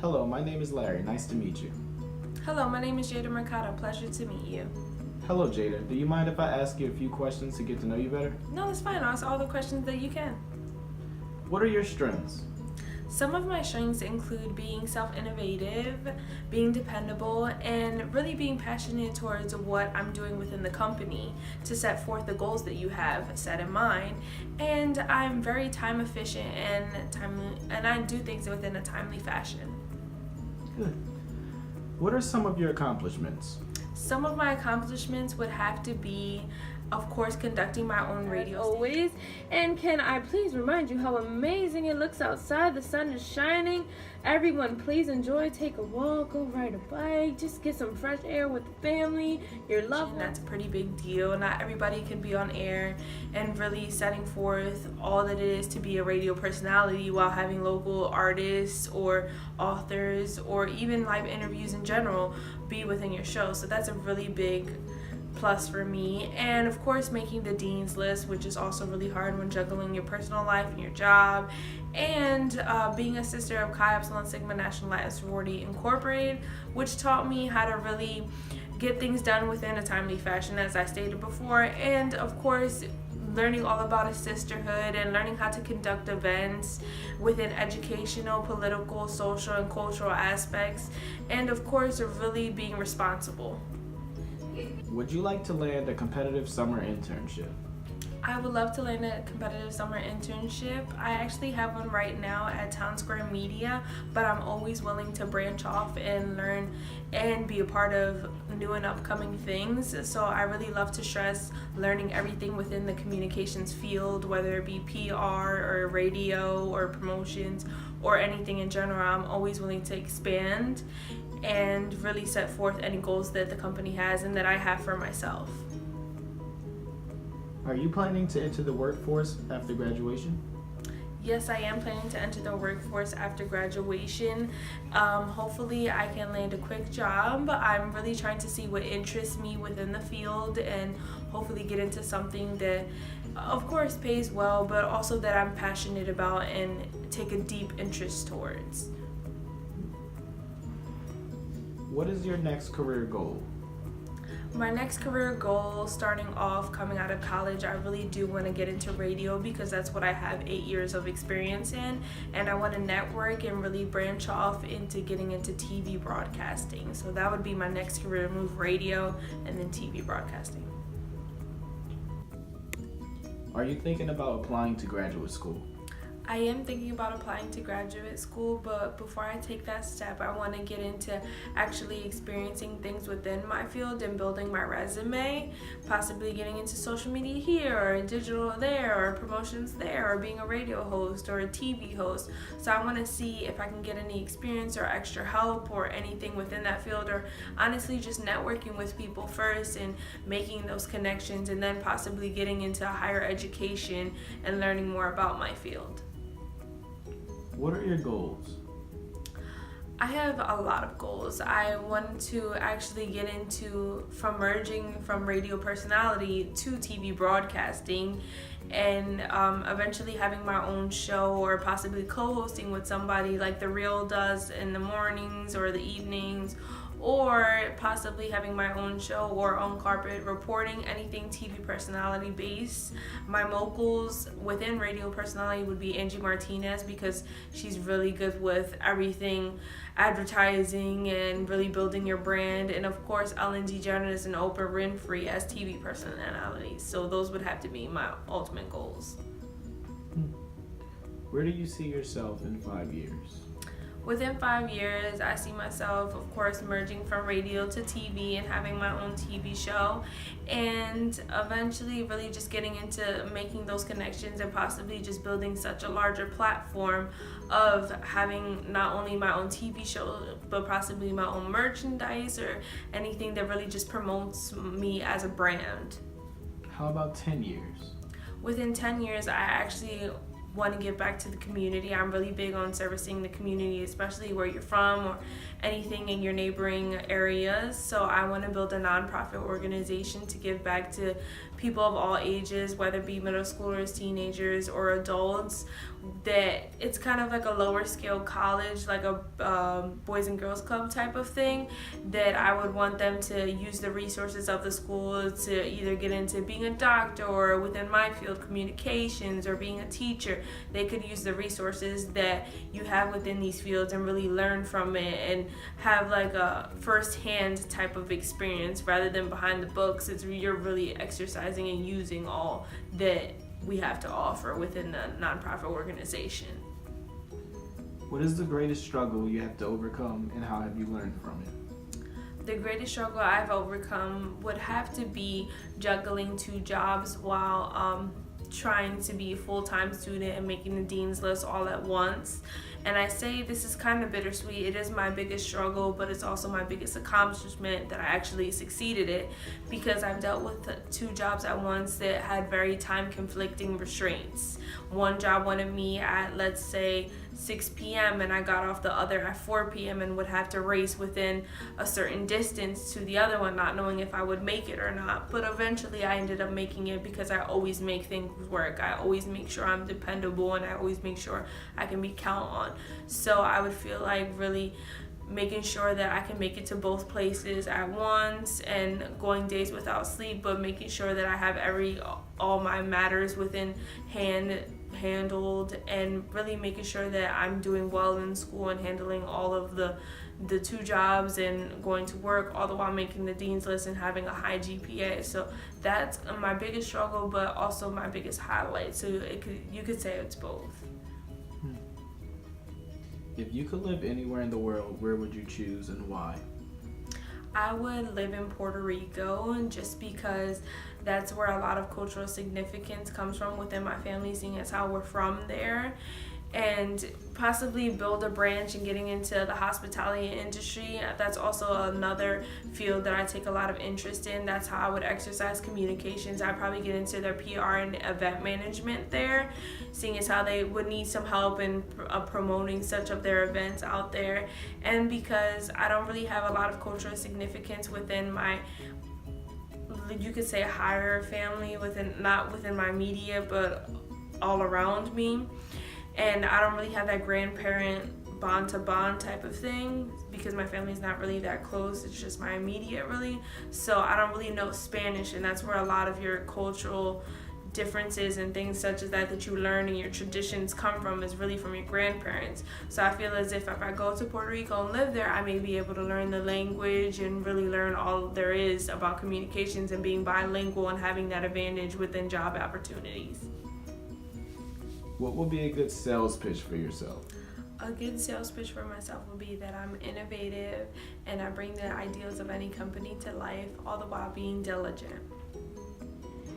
Hello, my name is Larry. Nice to meet you. Hello, my name is Jeida Mercado. Pleasure to meet you. Hello, Jada. Do you mind if I ask you a few questions to get to know you better? No, it's fine. Ask all the questions that you can. What are your strengths? Some of my strengths include being self-innovative, being dependable, and really being passionate towards what I'm doing within the company to set forth the goals that you have set in mind. And I'm very time efficient and I do things within a timely fashion. Good. What are some of your accomplishments? Some of my accomplishments would have to be, of course, conducting my own radio always. And can I please remind you how amazing it looks outside? The sun is shining. Everyone, please enjoy. Take a walk, go ride a bike, just get some fresh air with the family, your loved ones. That's a pretty big deal. Not everybody can be on air and really setting forth all that it is to be a radio personality while having local artists or authors or even live interviews in general be within your show. So that's a really big plus for me. And of course, making the dean's list, which is also really hard when juggling your personal life and your job, and being a sister of Chi Epsilon Sigma National Latin Sorority Incorporated, which taught me how to really get things done within a timely fashion, as I stated before. And of course, learning all about a sisterhood and learning how to conduct events within educational, political, social, and cultural aspects, and of course, really being responsible. Would you like to land a competitive summer internship? I would love to land a competitive summer internship. I actually have one right now at Town Square Media, but I'm always willing to branch off and learn and be a part of new and upcoming things. So I really love to stress learning everything within the communications field, whether it be PR or radio or promotions or anything in general. I'm always willing to expand and really set forth any goals that the company has and that I have for myself. Are you planning to enter the workforce after graduation? Yes, I am planning to enter the workforce after graduation. Hopefully I can land a quick job. I'm really trying to see what interests me within the field and hopefully get into something that, of course, pays well, but also that I'm passionate about and take a deep interest towards. What is your next career goal? My next career goal, starting off coming out of college, I really do want to get into radio because that's what I have 8 years of experience in, and I want to network and really branch off into getting into TV broadcasting. So that would be my next career move, radio and then TV broadcasting. Are you thinking about applying to graduate school? I am thinking about applying to graduate school, but before I take that step, I want to get into actually experiencing things within my field and building my resume, possibly getting into social media here or digital there or promotions there or being a radio host or a TV host. So I want to see if I can get any experience or extra help or anything within that field, or honestly just networking with people first and making those connections and then possibly getting into higher education and learning more about my field. What are your goals? I have a lot of goals. I want to actually get into from merging from radio personality to TV broadcasting and eventually having my own show or possibly co-hosting with somebody like The Real does in the mornings or the evenings, or possibly having my own show or on carpet reporting, anything TV personality based. My moguls within radio personality would be Angie Martinez because she's really good with everything advertising and really building your brand, and of course Ellen DeGeneres and Oprah Winfrey as TV personalities. So those would have to be my ultimate goals. Where do you see yourself in 5 years? Within 5 years, I see myself, of course, merging from radio to TV and having my own TV show, and eventually really just getting into making those connections and possibly just building such a larger platform of having not only my own TV show, but possibly my own merchandise or anything that really just promotes me as a brand. How about 10 years? Within 10 years, I actually want to give back to the community. I'm really big on servicing the community, especially where you're from or anything in your neighboring areas. So I want to build a nonprofit organization to give back to people of all ages, whether it be middle schoolers, teenagers, or adults, that it's kind of like a lower scale college, like a boys and girls club type of thing, that I would want them to use the resources of the school to either get into being a doctor, or within my field, communications, or being a teacher. They could use the resources that you have within these fields and really learn from it and have like a first-hand type of experience rather than behind the books. You're really exercising and using all that we have to offer within the nonprofit organization. What is the greatest struggle you have to overcome, and how have you learned from it? The greatest struggle I've overcome would have to be juggling 2 jobs while trying to be a full-time student and making the dean's list all at once. And I say this is kind of bittersweet. It is my biggest struggle, but it's also my biggest accomplishment that I actually succeeded at, because I've dealt with 2 jobs at once that had very time-conflicting restraints. One job wanted me at, let's say, 6 p.m. and I got off the other at 4 p.m. and would have to race within a certain distance to the other one, not knowing if I would make it or not. But eventually I ended up making it, because I always make things work. I always make sure I'm dependable, and I always make sure I can be counted on. So I would feel like really making sure that I can make it to both places at once, and going days without sleep, but making sure that I have all my matters within handled, and really making sure that I'm doing well in school and handling all of the 2 jobs and going to work, all the while making the dean's list and having a high GPA. So that's my biggest struggle, but also my biggest highlight. So you could say it's both. If you could live anywhere in the world, where would you choose and why? I would live in Puerto Rico, and just because that's where a lot of cultural significance comes from within my family, seeing as how we're from there, and possibly build a branch and getting into the hospitality industry. That's also another field that I take a lot of interest in. That's how I would exercise communications. I'd probably get into their PR and event management there, seeing as how they would need some help in promoting such of their events out there. And because I don't really have a lot of cultural significance within my, you could say, higher family, not within my media, but all around me. And I don't really have that grandparent bond-to-bond type of thing, because my family's not really that close. It's just my immediate, really. So I don't really know Spanish, and that's where a lot of your cultural differences and things such as that you learn and your traditions come from, is really from your grandparents. So I feel as if I go to Puerto Rico and live there, I may be able to learn the language and really learn all there is about communications and being bilingual and having that advantage within job opportunities. What would be a good sales pitch for yourself? A good sales pitch for myself would be that I'm innovative and I bring the ideals of any company to life, all the while being diligent.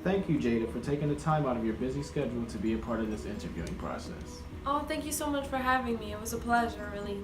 Thank you, Jeida, for taking the time out of your busy schedule to be a part of this interviewing process. Oh, thank you so much for having me. It was a pleasure, really.